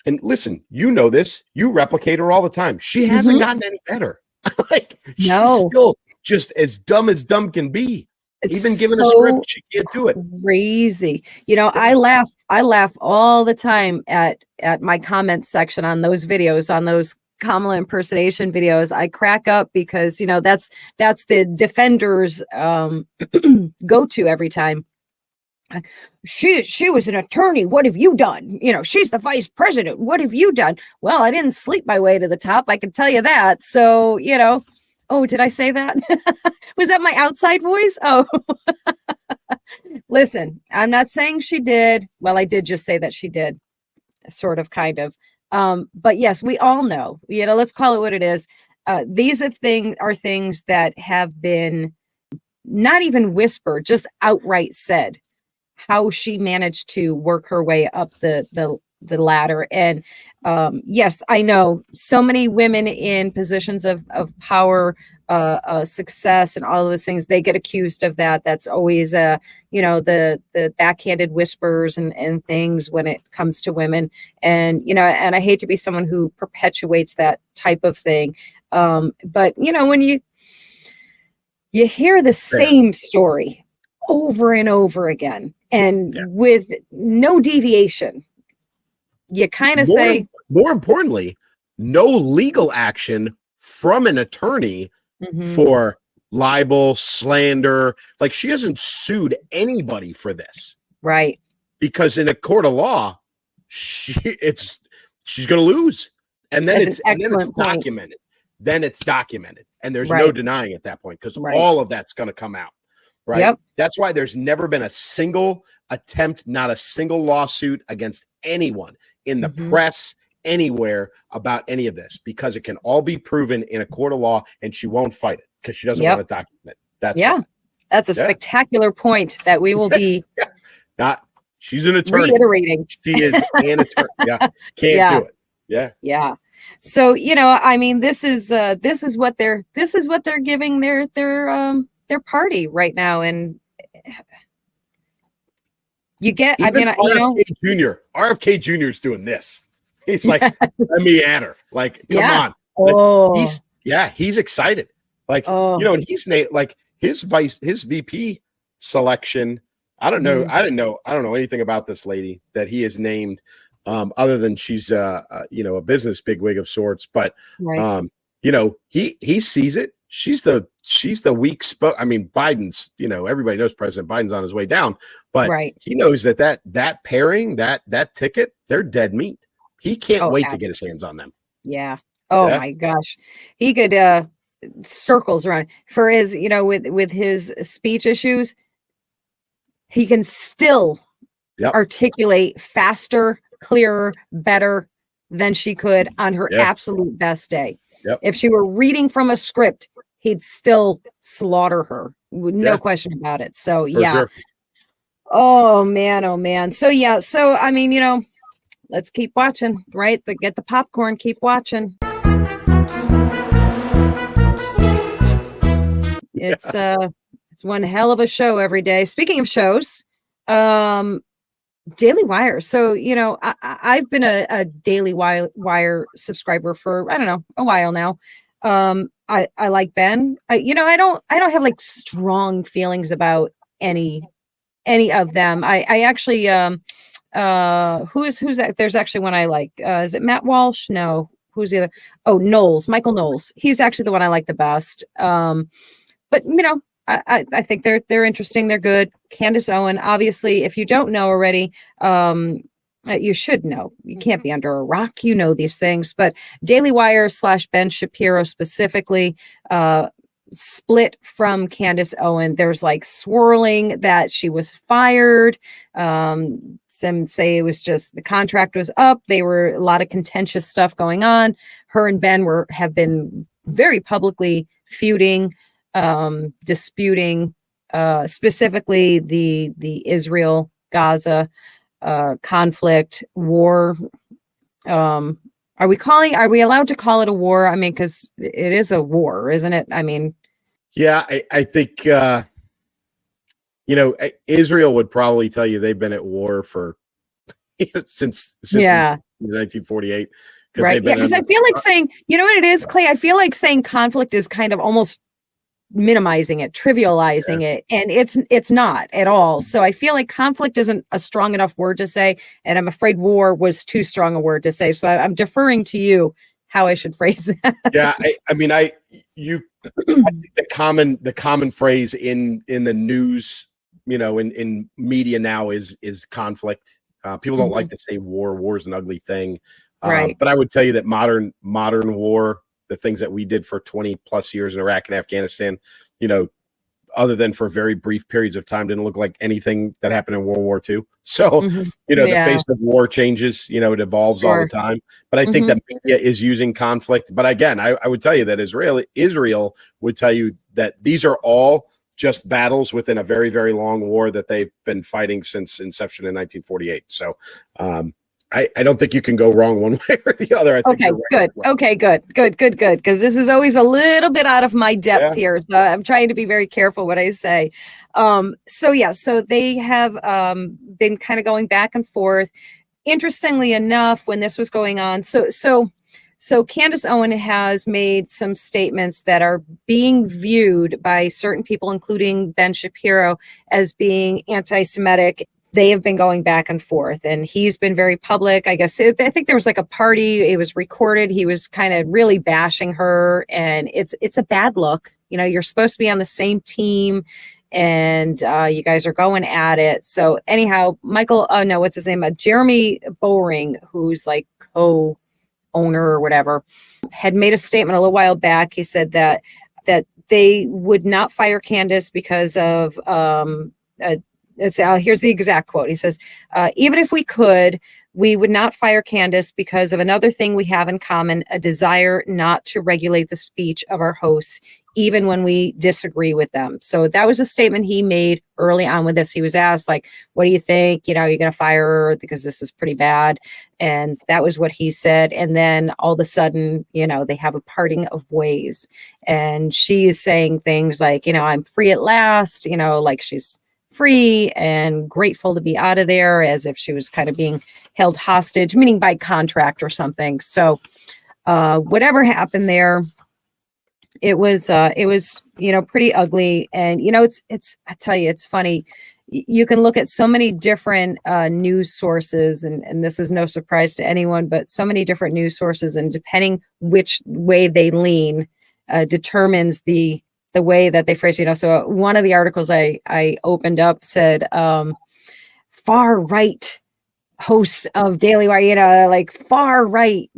And listen, you know this. You replicate her all the time. She hasn't gotten any better. Like, she's No. still just as dumb can be. It's Even given a so script, she can't do it. crazy. You know, I laugh all the time at my comments section on those videos, on those Kamala impersonation videos. I crack up because, you know, that's the defenders go to every time. She was an attorney. What have you done? You know, she's the vice president. What have you done? Well, I didn't sleep my way to the top. I can tell you that. So, you know, oh, did I say that? Was that my outside voice? Oh, listen, I'm not saying she did. Well, I did just say that she did, sort of, kind of. But yes, we all know, you know, let's call it what it is. These are things that have been not even whispered, just outright said, how she managed to work her way up the ladder. And yes, I know so many women in positions of power, success, and all of those things, they get accused of that. That's always you know, the backhanded whispers and things when it comes to women. And, you know, and I hate to be someone who perpetuates that type of thing. But, you know, when you hear the same story over and over again, and with no deviation, you kind of say, more importantly, no legal action from an attorney for libel, slander. Like, she hasn't sued anybody for this, right? Because in a court of law, she's going to lose, and then it's documented. Then it's documented, and there's no denying at that point, because all of that's going to come out. Right. Yep. That's why there's never been a single attempt, not a single lawsuit against anyone in the press, anywhere, about any of this, because it can all be proven in a court of law, and she won't fight it because she doesn't want to document it. That's a spectacular point that we will be she's an attorney. Reiterating. She is an attorney. Can't do it. Yeah. So, you know, I mean, this is what they're giving their party right now. And you get, even I mean, RFK Jr. RFK Jr. is doing this. He's like, let me at her. Like, come on. He's excited. Like, you know, and he's like his VP selection. I don't know. I don't know anything about this lady that he has named, other than she's you know, a business bigwig of sorts. But you know, he sees it. She's the weak spot. I mean, Biden's, you know, everybody knows President Biden's on his way down, but he knows that pairing, that ticket, they're dead meat. He can't wait to get his hands on them. Yeah. Oh my gosh. He could circles around for his, you know, with his speech issues. He can still articulate faster, clearer, better than she could on her absolute best day. If she were reading from a script, he'd still slaughter her. No question about it. So, sure. Oh, man. So, So, I mean, you know, let's keep watching, right? Get the popcorn, keep watching. It's one hell of a show every day. Speaking of shows, Daily Wire. So, you know, I've been a Daily Wire subscriber for, I don't know, a while now. I like Ben. You know, I don't have like strong feelings about any of them. I actually, who's that? There's actually one I like. Is it Matt Walsh? No. Who's the other? Oh, Michael Knowles. He's actually the one I like the best. But you know, I think they're interesting. They're good. Candace Owens, obviously, if you don't know already, you should know. You can't be under a rock. You know these things. But Daily Wire / Ben Shapiro specifically split from Candace Owens. There's like swirling that she was fired. Some say it was just the contract was up. They were a lot of contentious stuff going on. Her and Ben have been very publicly feuding, disputing, specifically the Israel Gaza conflict war. Are we allowed to call it a war? I mean, because it is a war, isn't it? I mean, yeah, I think you know, Israel would probably tell you they've been at war for since Yeah. 1948. Right. Yeah. Because I feel like saying, you know what it is, Clay? I feel like saying conflict is kind of almost minimizing it, trivializing it, and it's not at all. So I feel like conflict isn't a strong enough word to say, and I'm afraid war was too strong a word to say. So I'm deferring to you how I should phrase that. Yeah, I mean, I think the common phrase in the news, in media now is conflict. People don't like to say war. War is an ugly thing. Right. But I would tell you that modern war, the things that we did for 20 plus years in Iraq and Afghanistan, other than for very brief periods of time, didn't look like anything that happened in World War II. So, the face of war changes, it evolves all the time. But I think that media is using conflict. But again, I would tell you that Israel would tell you that these are all just battles within a very, very long war that they've been fighting since inception in 1948. So, I don't think you can go wrong one way or the other. I think okay, good. Okay, good. Because this is always a little bit out of my depth here. So I'm trying to be very careful what I say. So they have been kind of going back and forth. Interestingly enough, when this was going on, so Candace Owens has made some statements that are being viewed by certain people, including Ben Shapiro, as being anti-Semitic. They have been going back and forth, and he's been very public. I guess I think there was like a party. It was recorded. He was kind of really bashing her, and it's a bad look. You're supposed to be on the same team, and you guys are going at it. So anyhow, what's his name? Jeremy Boring, who's like co-owner or whatever, had made a statement a little while back. He said that they would not fire Candace because of here's the exact quote. He says, even if we could, we would not fire Candace because of another thing we have in common, a desire not to regulate the speech of our hosts, even when we disagree with them. So that was a statement he made early on with this. He was asked, like, what do you think? You're going to fire her because this is pretty bad. And that was what he said. And then all of a sudden, they have a parting of ways. And she's saying things like, I'm free at last, like she's free and grateful to be out of there, as if she was kind of being held hostage, meaning by contract or something. So whatever happened there, it was pretty ugly. And it's I tell you, it's funny. You can look at so many different news sources, and this is no surprise to anyone, but so many different news sources, and depending which way they lean determines the way that they phrase, so one of the articles I opened up said, far right hosts of Daily Wire, like far right,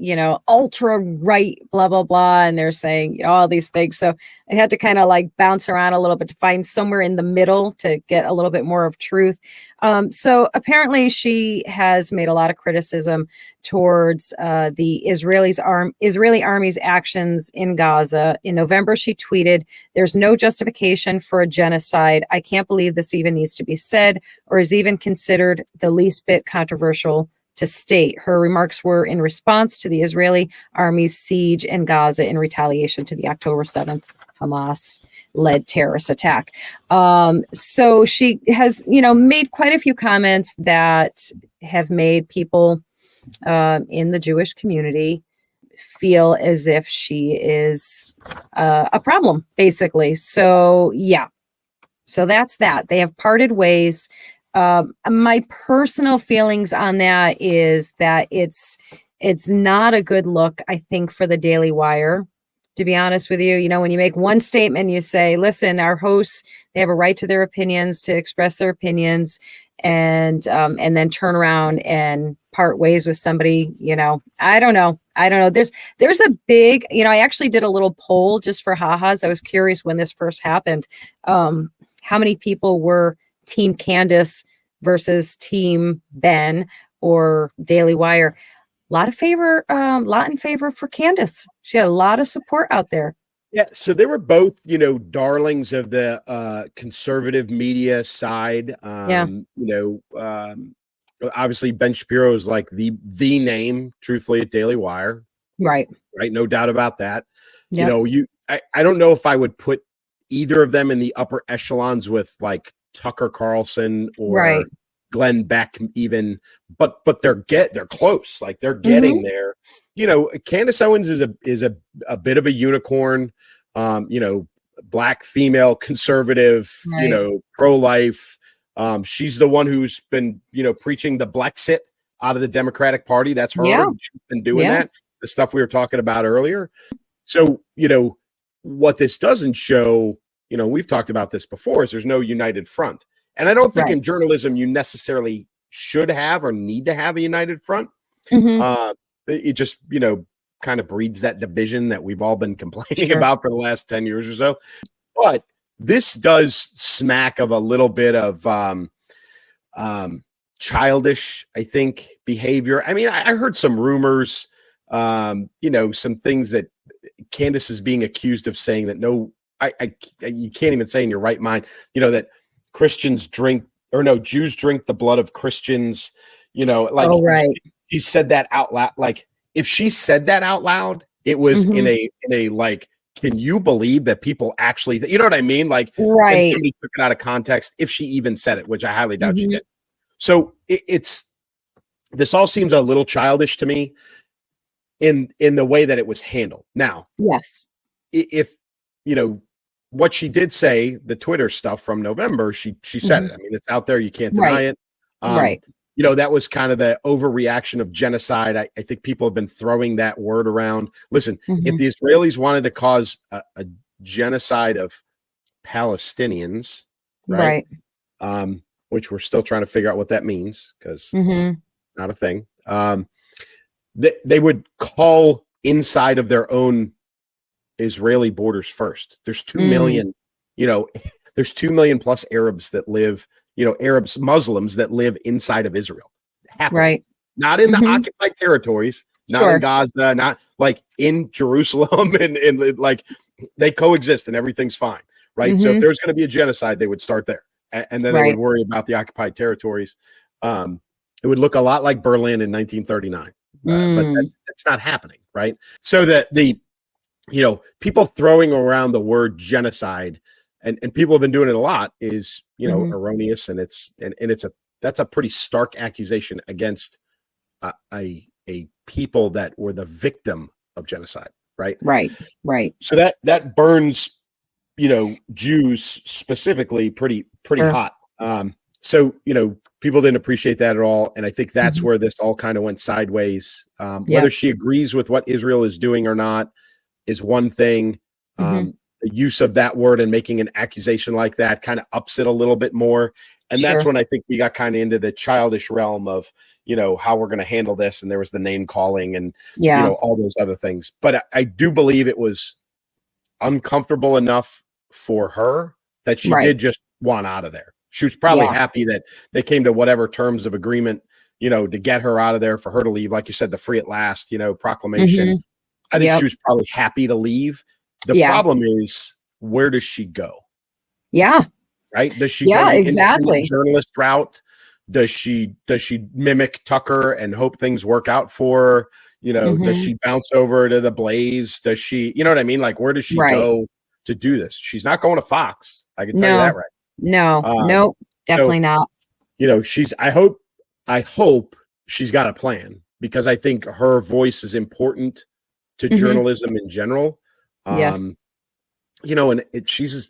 ultra right, blah, blah, blah. And they're saying all these things. So I had to kind of like bounce around a little bit to find somewhere in the middle to get a little bit more of truth. So apparently she has made a lot of criticism towards the Israeli army's actions in Gaza. In November, she tweeted, "There's no justification for a genocide. I can't believe this even needs to be said or is even considered the least bit controversial to state." Her remarks were in response to the Israeli army's siege in Gaza in retaliation to the October 7th Hamas-led terrorist attack. So she has, made quite a few comments that have made people in the Jewish community feel as if she is a problem, basically. So, yeah. So that's that. They have parted ways. My personal feelings on that is that it's not a good look, I think, for the Daily Wire. To be honest with you, when you make one statement, you say, listen, our hosts, they have a right to their opinions, to express their opinions, and then turn around and part ways with somebody, I don't know. There's a big, I actually did a little poll just for ha-has. I was curious when this first happened, how many people were Team Candace versus Team Ben or Daily Wire. Lot in favor for Candace. She had a lot of support out there. Yeah, so they were both, darlings of the conservative media side. Obviously Ben Shapiro is like the name, truthfully, at Daily Wire. Right. No doubt about that. Yep. I don't know if I would put either of them in the upper echelons with like Tucker Carlson or Glenn Beck even, but they're close. Like they're getting there. You know, Candace Owens is a bit of a unicorn. You know, Black female conservative, you know, pro-life. She's the one who's been, you know, preaching the Blexit out of the Democratic Party. That's her. Yeah. She's been doing that. The stuff we were talking about earlier. So, you know, what this doesn't show, you know, we've talked about this before, is there's no united front. And I don't think in journalism you necessarily should have or need to have a united front. It just, you know, kind of breeds that division that we've all been complaining about for the last 10 years or so. But this does smack of a little bit of childish, I think, behavior. I mean, I heard some rumors, you know, some things that Candace is being accused of saying that you can't even say in your right mind, you know, that Christians drink, or no, Jews drink the blood of Christians, you know, like she said that out loud. Like if she said that out loud, it was in a like, can you believe that people actually, you know what I mean? Like, somebody took it out of context if she even said it, which I highly doubt she did. So this all seems a little childish to me in the way that it was handled. Now, if, you know, what she did say, the Twitter stuff from November, she said it. I mean, it's out there. You can't deny it. You know, that was kind of the overreaction of genocide. I think people have been throwing that word around. Listen, if the Israelis wanted to cause a genocide of Palestinians, which we're still trying to figure out what that means, because it's not a thing, they would call inside of their own Israeli borders first. There's 2 million, you know, there's 2 million plus Arabs that live, you know, Muslims that live inside of Israel. Not in the occupied territories, not in Gaza, not like in Jerusalem, and like they coexist and everything's fine. So if there's going to be a genocide, they would start there. And then they would worry about the occupied territories. It would look a lot like Berlin in 1939, but that's not happening. So that you know, people throwing around the word genocide, and people have been doing it a lot, is, you know, erroneous, and that's a pretty stark accusation against a people that were the victim of genocide, right? So that burns, you know, Jews specifically pretty hot. So, you know, people didn't appreciate that at all, and I think that's where this all kind of went sideways. Whether she agrees with what Israel is doing or not is one thing. The use of that word and making an accusation like that kind of ups it a little bit more. And that's when I think we got kind of into the childish realm of, you know, how we're going to handle this. And there was the name calling and, you know, all those other things. But I do believe it was uncomfortable enough for her that she did just want out of there. She was probably happy that they came to whatever terms of agreement, you know, to get her out of there, for her to leave. Like you said, the free at last, you know, proclamation. I think she was probably happy to leave. The problem is, where does she go? Right? Does she go the journalist route? Does she mimic Tucker and hope things work out for her? You know, does she bounce over to the Blaze? Does she, you know what I mean? Like, where does she go to do this? She's not going to Fox. I can tell you that right. No, definitely not. You know, I hope she's got a plan, because I think her voice is important to journalism in general. You know, and she's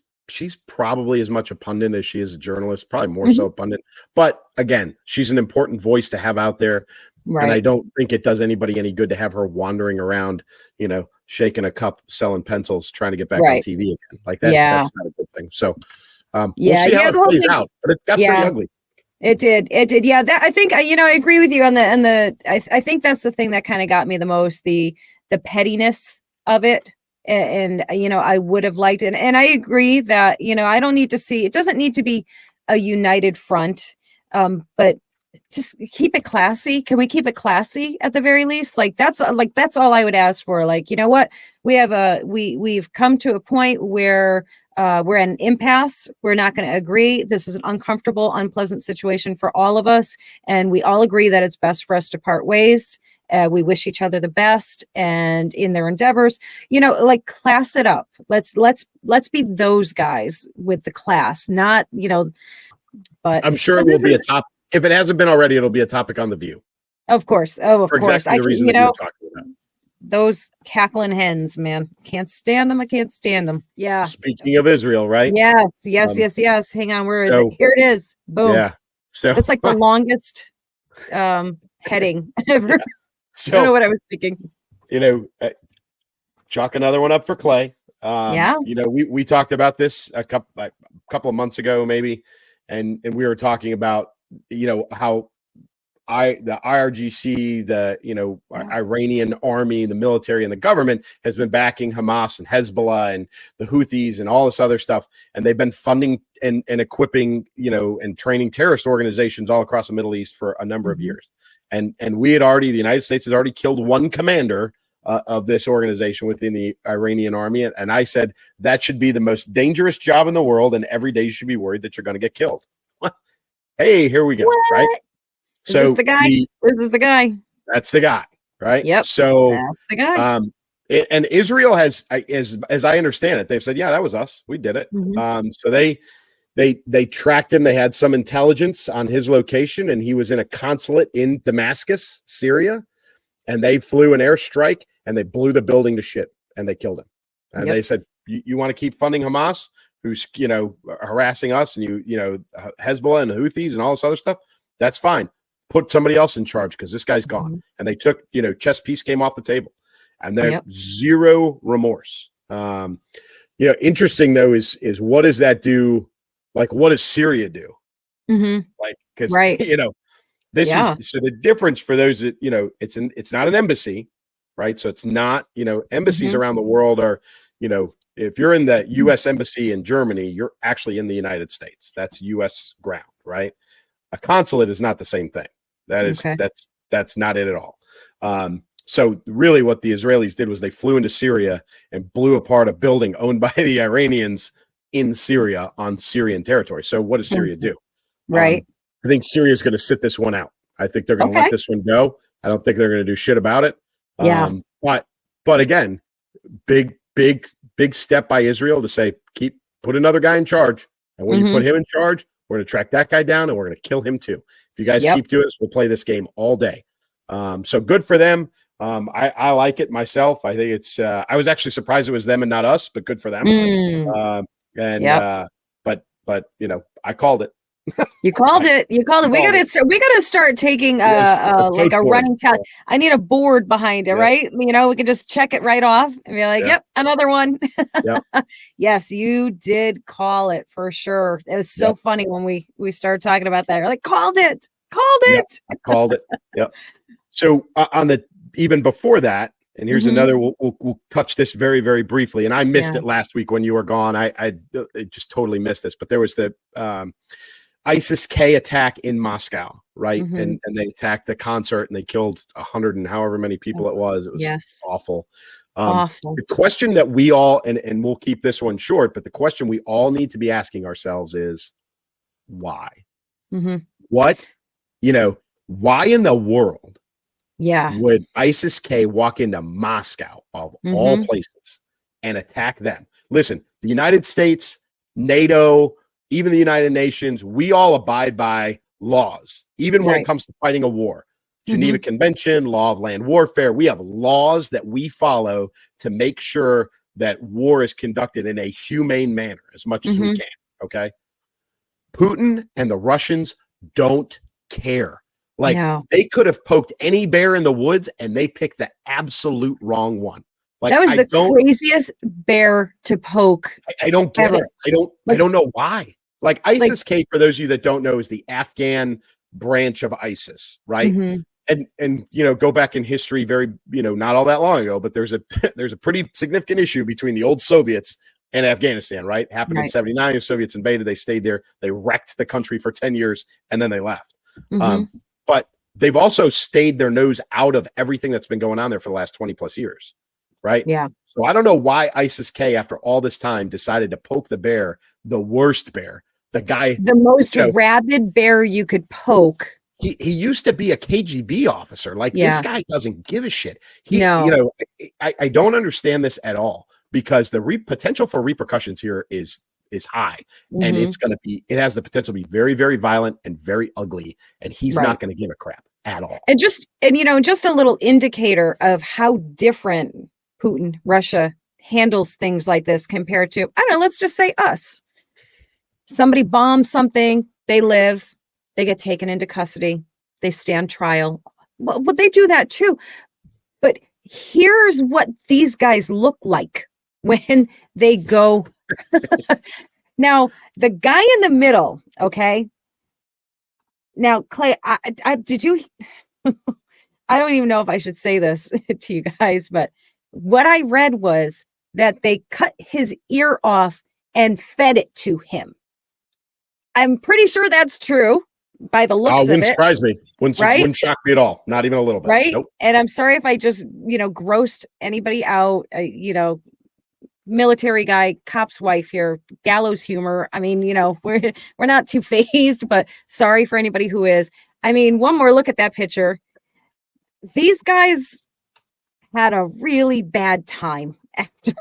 probably as much a pundit as she is a journalist, probably more so a pundit. But again, she's an important voice to have out there. And I don't think it does anybody any good to have her wandering around, you know, shaking a cup, selling pencils, trying to get back on TV again. Like that, that's not a good thing. So we'll see how it plays out. But it got pretty ugly. It did. Yeah, that, I think, you know, I agree with you on I think that's the thing that kind of got me the most, the pettiness of it. And you know, I would have liked it. And I agree that, you know, I don't need to see, it doesn't need to be a united front, but just keep it classy. Can we keep it classy at the very least? That's all I would ask for. Like, you know what, we've come to a point where we're at an impasse. We're not going to agree. This is an uncomfortable, unpleasant situation for all of us. And we all agree that it's best for us to part ways. We wish each other the best and in their endeavors, you know, like, class it up. Let's be those guys with the class, not, you know, but I'm sure it will be a if it hasn't been already, it'll be a topic on The View. Of course. Oh, of For course. exactly the reason that you're talking about. Those cackling hens, man. Can't stand them. I can't stand them. Yeah. Speaking of Israel, right? Yes. Hang on. Where is it? Here it is. Boom. Yeah. So it's like the longest heading ever. Yeah. I don't know what I was thinking. Chalk another one up for Clay. Yeah. We talked about this a couple of months ago, maybe, and we were talking about, how the IRGC, Iranian army, the military, and the government has been backing Hamas and Hezbollah and the Houthis and all this other stuff, and they've been funding and equipping, and training terrorist organizations all across the Middle East for a number of years. And the United States has already killed one commander of this organization within the Iranian army, and I said that should be the most dangerous job in the world, and every day you should be worried that you're going to get killed. Hey, here we go, right? This is the guy. This is the guy. That's the guy, right? Yep. So that's the guy. And Israel has, as I understand it, they've said, yeah, that was us. We did it. So they tracked him. They had some intelligence on his location, and he was in a consulate in Damascus, Syria, and they flew an airstrike and they blew the building to shit and they killed him. And they said, you want to keep funding Hamas, who's harassing us, and Hezbollah and the Houthis and all this other stuff? That's fine. Put somebody else in charge because this guy's gone. And they took, chess piece came off the table, and they're zero remorse. Interesting though is what does that do? Like, what does Syria do? Like, because this is so the difference for those that it's not an embassy, right? So it's not embassies around the world are if you're in the U.S. embassy in Germany, you're actually in the United States. That's U.S. ground, right? A consulate is not the same thing. That is that's not it at all. So really what the Israelis did was they flew into Syria and blew apart a building owned by the Iranians in Syria on Syrian territory. So what does Syria do? Right. I think Syria is going to sit this one out. I think they're going to let this one go. I don't think they're going to do shit about it. But again, big step by Israel to say, put another guy in charge. And when you put him in charge, we're going to track that guy down and we're going to kill him too. If you guys keep doing this, we'll play this game all day. So good for them. I like it myself. I think it's, I was actually surprised it was them and not us, but good for them. But I called it. You called it. We gotta start taking like a running tally. I need a board behind it, right? We can just check it right off and be like, yep, another one. Yes, you did call it for sure. It was so funny when we started talking about that. You're like, called it. I called it. Yep. So on the even before that, and here's another. We'll touch this very, very briefly. And I missed it last week when you were gone. I just totally missed this. But there was the ISIS-K attack in Moscow, right? And they attacked the concert and they killed 100 and however many people it was. It was awful. Awful. The question that we all, and we'll keep this one short, but the question we all need to be asking ourselves is why? What, why in the world would ISIS-K walk into Moscow of all places and attack them? Listen, the United States, NATO, even the United Nations, we all abide by laws, even when it comes to fighting a war. Geneva Convention, law of land warfare. We have laws that we follow to make sure that war is conducted in a humane manner as much as we can. Okay. Putin and the Russians don't care. Like they could have poked any bear in the woods and they picked the absolute wrong one. Like, that was the craziest bear to poke. I don't get it. I don't know why. Like ISIS-K, for those of you that don't know, is the Afghan branch of ISIS, right? And go back in history, very not all that long ago, but there's a pretty significant issue between the old Soviets and Afghanistan, right? Happened in '79. The Soviets invaded. They stayed there. They wrecked the country for 10 years, and then they left. But they've also stayed their nose out of everything that's been going on there for the last 20 plus years, right? Yeah. So I don't know why ISIS-K, after all this time, decided to poke the bear, the worst bear. The most rabid bear you could poke. He used to be a KGB officer. Like this guy doesn't give a shit. I don't understand this at all because the potential for repercussions here is is high, and Mhm. it has the potential to be very, very violent and very ugly, and he's Right. not going to give a crap at all. And just a little indicator of how different Putin, Russia handles things like this compared to, I don't know, let's just say us. Somebody bombs something, they live, they get taken into custody, they stand trial. Well, they do that too. But here's what these guys look like when they go. Now, the guy in the middle, okay? Now, Clay, did you? I don't even know if I should say this to you guys, but what I read was that they cut his ear off and fed it to him. I'm pretty sure that's true by the looks of Wouldn't it, surprise me. right? Wouldn't shock me at all. Not even a little bit. Right. Nope. And I'm sorry if I just, grossed anybody out, military guy, cop's wife here, gallows humor. I mean, we're not too phased, but sorry for anybody who is. I mean, one more look at that picture. These guys had a really bad time after.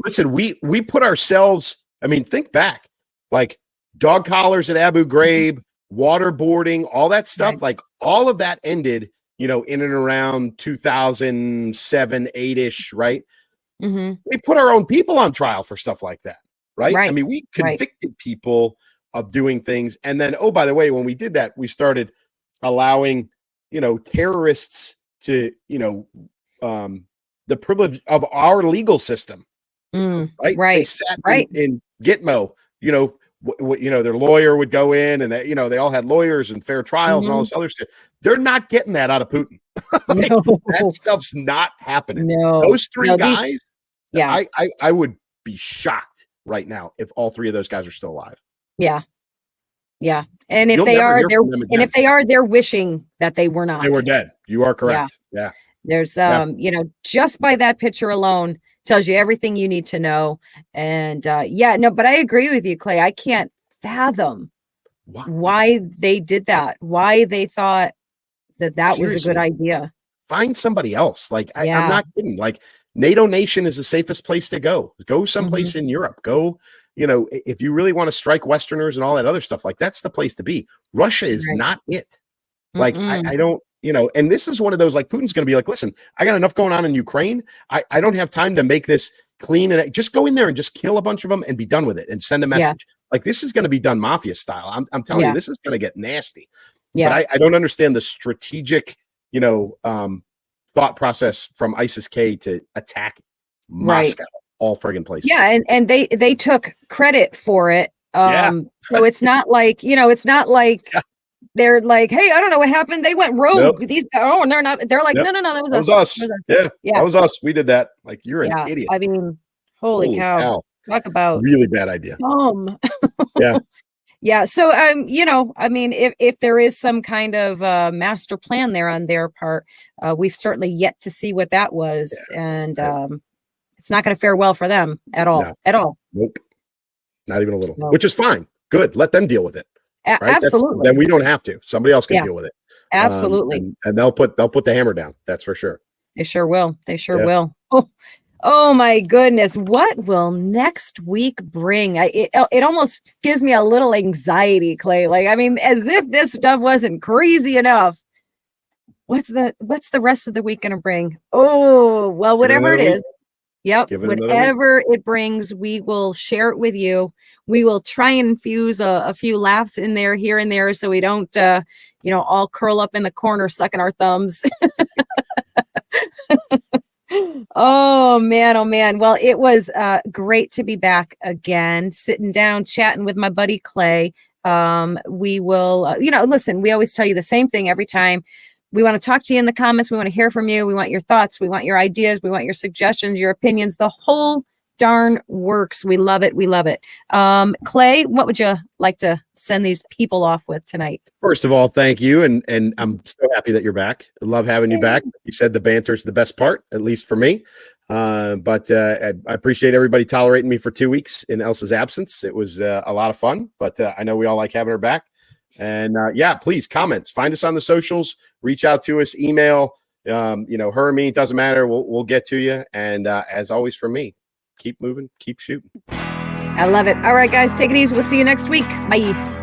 Listen, we put ourselves, I mean, think back, like dog collars at Abu Ghraib, waterboarding, all that stuff, Right. like all of that ended, in and around 2007, 8-ish, right? Mm-hmm. We put our own people on trial for stuff like that, right? I Right. mean, we Right. convicted people of doing things. And then, oh, by the way, when we did that, we started allowing, terrorists to, the privilege of our legal system, right? They Right. sat Right. in Gitmo, their lawyer would go in, and they all had lawyers and fair trials and all this other stuff. They're not getting that out of Putin. Like, No. that stuff's not happening. No. Those three No, guys, yeah. I would be shocked right now if all three of those guys are still alive. Yeah. Yeah. And if You'll they never are, hear they're from them again. if they are, they're wishing that they were not. They were dead. You are correct. Yeah. There's Yeah. just by that picture alone tells you everything you need to know. And but I agree with you, Clay. I can't fathom why they did that, why they thought that was a good Seriously. idea. Find somebody else. Like, I'm Yeah. not kidding. Like, NATO nation is the safest place to go. Go someplace in Europe. Go, if you really want to strike Westerners and all that other stuff, like, that's the place to be. Russia is Right. not it. Like, Mm-mm. I don't, and this is one of those, like, Putin's going to be like, listen, I got enough going on in Ukraine. I don't have time to make this clean, and just go in there and just kill a bunch of them and be done with it and send a message. Yes. Like, this is going to be done mafia style. I'm telling Yeah. you, this is going to get nasty. Yeah. But I don't understand the strategic, thought process from ISIS-K to attack Moscow, all friggin' places. Yeah, and they took credit for it. So it's not like, they're like, hey, I don't know what happened. They went rogue. Nope. And they're not. They're like, Yep. no, that was That was us. Yeah, That was us. We did that. Like, you're an idiot. I mean, holy cow. Talk about really bad idea. Yeah. Yeah. So, I mean, if there is some kind of master plan there on their part, we've certainly yet to see what that was, and it's not going to fare well for them at all. No. At all. Nope. Not even a little. So- Which is fine. Good. Let them deal with it. Right? Absolutely. Then we don't have to. Somebody else can deal with it. Absolutely. And they'll put the hammer down. That's for sure. They sure will. They sure will. Oh my goodness. What will next week bring? It almost gives me a little anxiety, Clay. Like, I mean, as if this stuff wasn't crazy enough. What's the rest of the week going to bring? Oh, well, whatever it is. Yep. Whatever it brings, we will share it with you. We will try and infuse a few laughs in there, here and there, so we don't, all curl up in the corner sucking our thumbs. Oh man. Well, it was great to be back again, sitting down, chatting with my buddy Clay. We will, listen, we always tell you the same thing every time. We want to talk to you in the comments. We want to hear from you. We want your thoughts. We want your ideas. We want your suggestions, your opinions, the whole darn works. We love it. We love it. Clay, what would you like to send these people off with tonight? First of all, thank you. And I'm so happy that you're back. I love having you back. You said the banter's the best part, at least for me. But I appreciate everybody tolerating me for 2 weeks in Elsa's absence. It was a lot of fun, but I know we all like having her back. And please comments, find us on the socials, reach out to us, email, her or me, it doesn't matter. We'll get to you. And as always, for me, keep moving, keep shooting. I love it. All right, guys, take it easy. We'll see you next week. Bye.